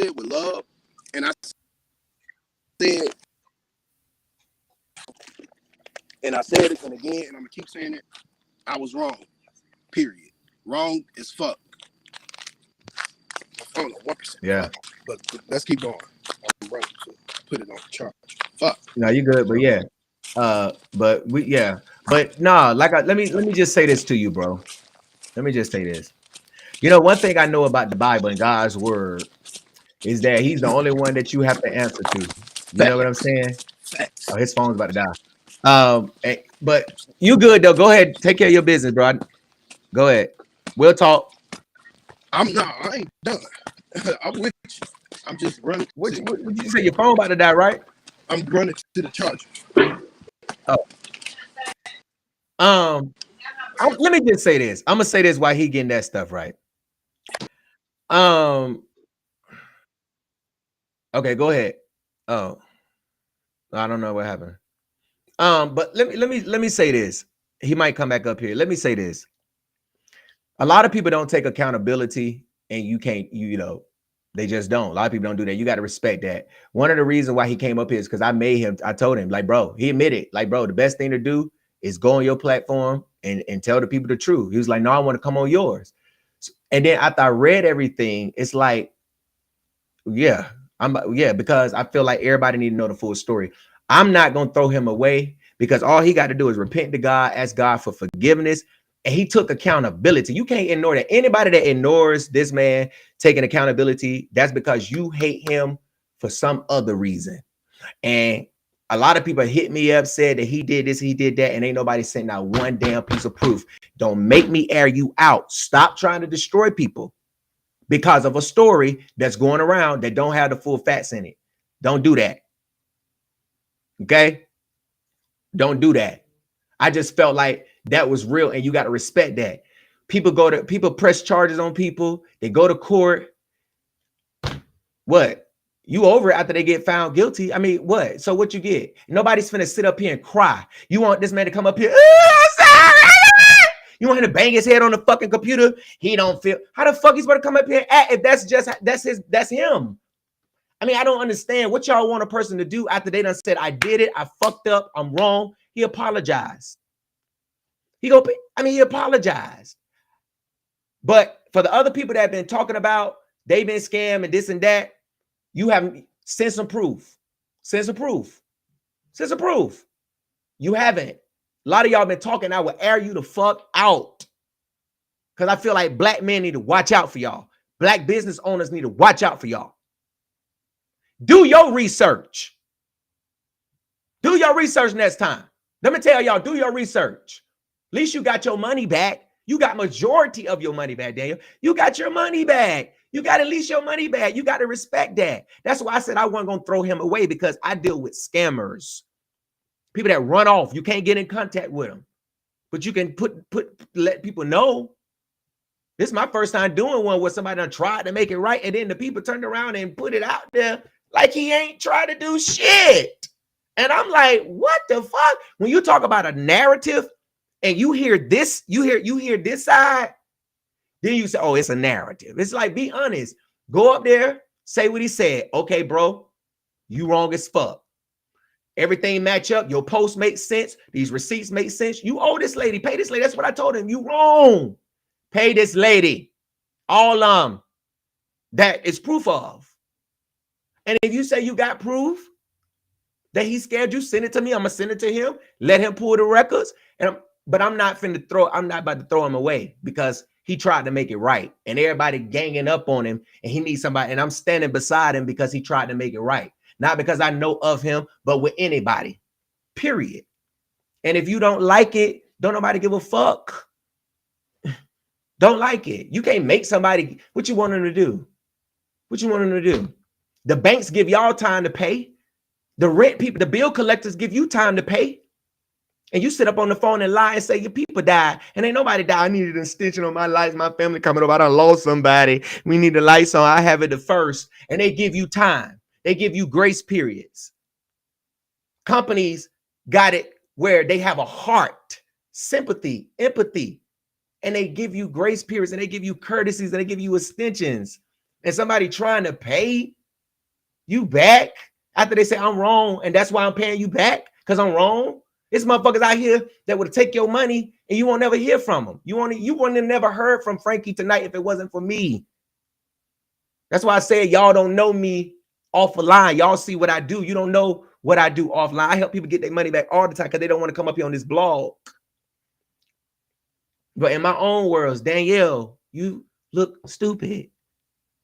it with love, and I said it again, and I'm gonna keep saying it. I was wrong. Period. Wrong as fuck. I don't know what percent. Yeah. But let's keep going. I'm ready to put it on the charge. Fuck. No, you good, but yeah. But nah, let me just say this to you, bro. Let me just say this. You know, one thing I know about the Bible and God's word is that he's the only one that you have to answer to. You know what I'm saying? Oh, his phone's about to die. But you good though. Go ahead, take care of your business, bro. Go ahead. We'll talk. I ain't done. I'm with you. I'm just running. What you say? Your phone about to die, right? I'm running to the charger. Oh. Let me just say this. I'm gonna say this while he getting that stuff right. Okay, go ahead. Oh, I don't know what happened. But let me say this. He might come back up here. Let me say this. A lot of people don't take accountability, and you can't, you know, they just don't. A lot of people don't do that. You got to respect that. One of the reasons why he came up here is because I told him, like, bro, he admitted, like, bro, the best thing to do is go on your platform and tell the people the truth. He was like, no, I want to come on yours. And then after I read everything, it's like, because I feel like everybody need to know the full story. I'm not going to throw him away because all he got to do is repent to God, ask God for forgiveness. And he took accountability. You can't ignore that. Anybody that ignores this man taking accountability, that's because you hate him for some other reason. And a lot of people hit me up, said that he did this, he did that, and ain't nobody sent out one damn piece of proof. Don't make me air you out. Stop trying to destroy people because of a story that's going around that don't have the full facts in it. Don't do that. Okay? Don't do that. I just felt like that was real, and you got to respect that. People press charges on people. They go to court. What? You over it after they get found guilty. I mean, what? So what you get? Nobody's finna sit up here and cry. You want this man to come up here? You want him to bang his head on the fucking computer? He don't feel. How the fuck he's gonna come up here and act if that's him? I mean, I don't understand what y'all want a person to do after they done said, I did it, I fucked up, I'm wrong. He apologized. He apologized. But for the other people that have been talking about they've been scammed and this and that, you haven't sent some proof. Send some proof. Send some proof. You haven't. A lot of y'all been talking. I will air you the fuck out. Because I feel like black men need to watch out for y'all. Black business owners need to watch out for y'all. Do your research. Do your research next time. Let me tell y'all, do your research. At least you got your money back. You got majority of your money back, Daniel. You got your money back. You got at least your money back. You got to respect that. That's why I said I wasn't going to throw him away, because I deal with scammers. People that run off. You can't get in contact with them. But you can let people know. This is my first time doing one where somebody done tried to make it right, and then the people turned around and put it out there like he ain't tried to do shit. And I'm like, what the fuck? When you talk about a narrative and you hear this, you hear this side, then you say, oh, it's a narrative. It's like, be honest. Go up there, say what he said. Okay, bro, you wrong as fuck. Everything match up. Your post makes sense. These receipts make sense. You owe this lady. Pay this lady. That's what I told him. You wrong. Pay this lady. All that is proof of. And if you say you got proof that he scared you, send it to me. I'm gonna send it to him. Let him pull the records. But I'm not about to throw him away, because he tried to make it right. And everybody ganging up on him, and he needs somebody. And I'm standing beside him because he tried to make it right. Not because I know of him, but with anybody. Period. And if you don't like it, don't nobody give a fuck. Don't like it. You can't make somebody. What you want them to do? What you want them to do? The banks give y'all time to pay. The rent people, the bill collectors give you time to pay. And you sit up on the phone and lie and say your people died. And ain't nobody died. I needed an extension on my lights. My family coming over. I done lost somebody. We need the lights on. I have it the first. And they give you time. They give you grace periods. Companies got it where they have a heart, sympathy, empathy. And they give you grace periods, and they give you courtesies, and they give you extensions. And somebody trying to pay you back after they say I'm wrong, and that's why I'm paying you back, because I'm wrong. There's motherfuckers out here that would take your money and you won't never hear from them. You wouldn't have never heard from Frankie tonight if it wasn't for me. That's why I said y'all don't know me off the line. Y'all see what I do. You don't know what I do offline. I help people get their money back all the time because they don't want to come up here on this blog. But in my own words, Danielle, you look stupid.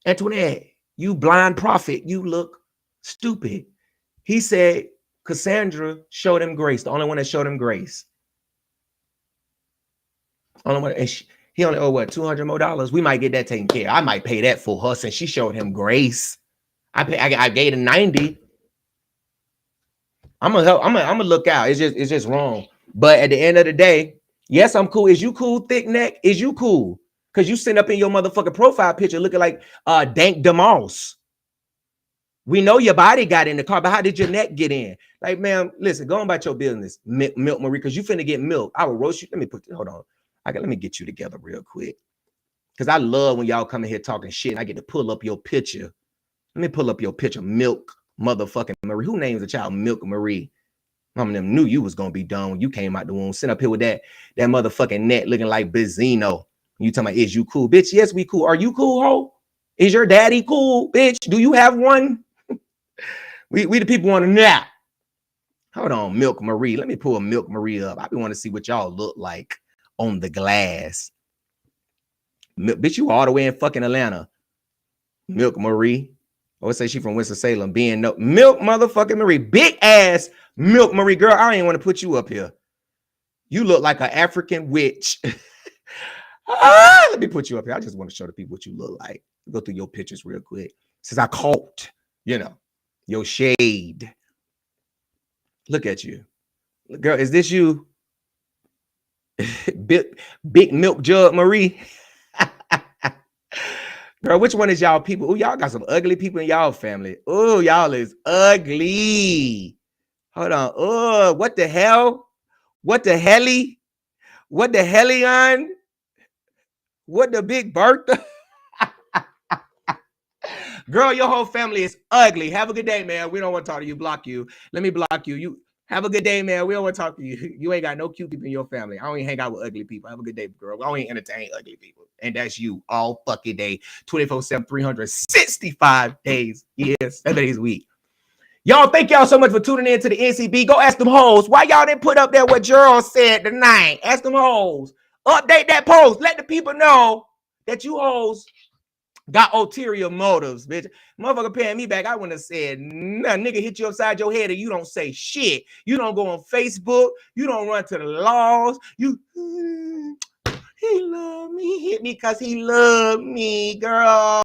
Antoinette, you blind prophet, you look stupid. He said Cassandra showed him grace, the only one that showed him grace. Only one, and he only owe what, $200 more? We might get that taken care of. I might pay that for her since she showed him grace. I gave him 90. I'm gonna look out. It's just wrong. But at the end of the day, yes, I'm cool. Is you cool, thick neck? Is you cool? Because you sitting up in your motherfucking profile picture looking like Dank DeMoss. We know your body got in the car, but how did your neck get in? Like, man, listen, go on about your business, Milk Marie, because you finna get milk. I will roast you. Hold on. Let me get you together real quick. Because I love when y'all come in here talking shit and I get to pull up your picture. Let me pull up your picture, Milk motherfucking Marie. Who names a child Milk Marie? Mom and them knew you was gonna be done when you came out the womb. Sit up here with that motherfucking neck looking like Bizzino. You talking about, is you cool? Bitch, yes, we cool. Are you cool, ho? Is your daddy cool, bitch? Do you have one? we the people want to know. Hold on, Milk Marie. Let me pull Milk Marie up. I be want to see what y'all look like on the glass. Bitch, you all the way in fucking Atlanta. Milk Marie. I would say she from Winston-Salem. Being no Milk motherfucking Marie. Big ass Milk Marie. Girl, I ain't want to put you up here. You look like an African witch. Let me put you up here. I just want to show the people what you look like. Go through your pictures real quick. Since I caught, your shade. Look at you. Girl, is this you? Big Milk Jug Marie. Girl, which one is y'all people? Oh, y'all got some ugly people in y'all family. Oh, y'all is ugly. Hold on. Oh, what the hell? What the helly? What the hellion? What the big Bertha? Girl, your whole family is ugly. Have a good day, man. We don't want to talk to you. Block you. Let me block you. You have a good day, man. We don't want to talk to you. You ain't got no cute people in your family. I don't even hang out with ugly people. Have a good day, girl. I don't even entertain ugly people. And that's you all fucking day. 24/7, 365 days. Yes, 7 days a week. Y'all, thank y'all so much for tuning in to the NCB. Go ask them hoes. Why y'all didn't put up there what Gerald said tonight? Ask them hoes. Update that post. Let the people know that you hoes got ulterior motives, bitch. Motherfucker paying me back. I wouldn't have said, nah, nigga hit you upside your head and you don't say shit. You don't go on Facebook. You don't run to the laws. You, he love me. He hit me because he loved me, girl.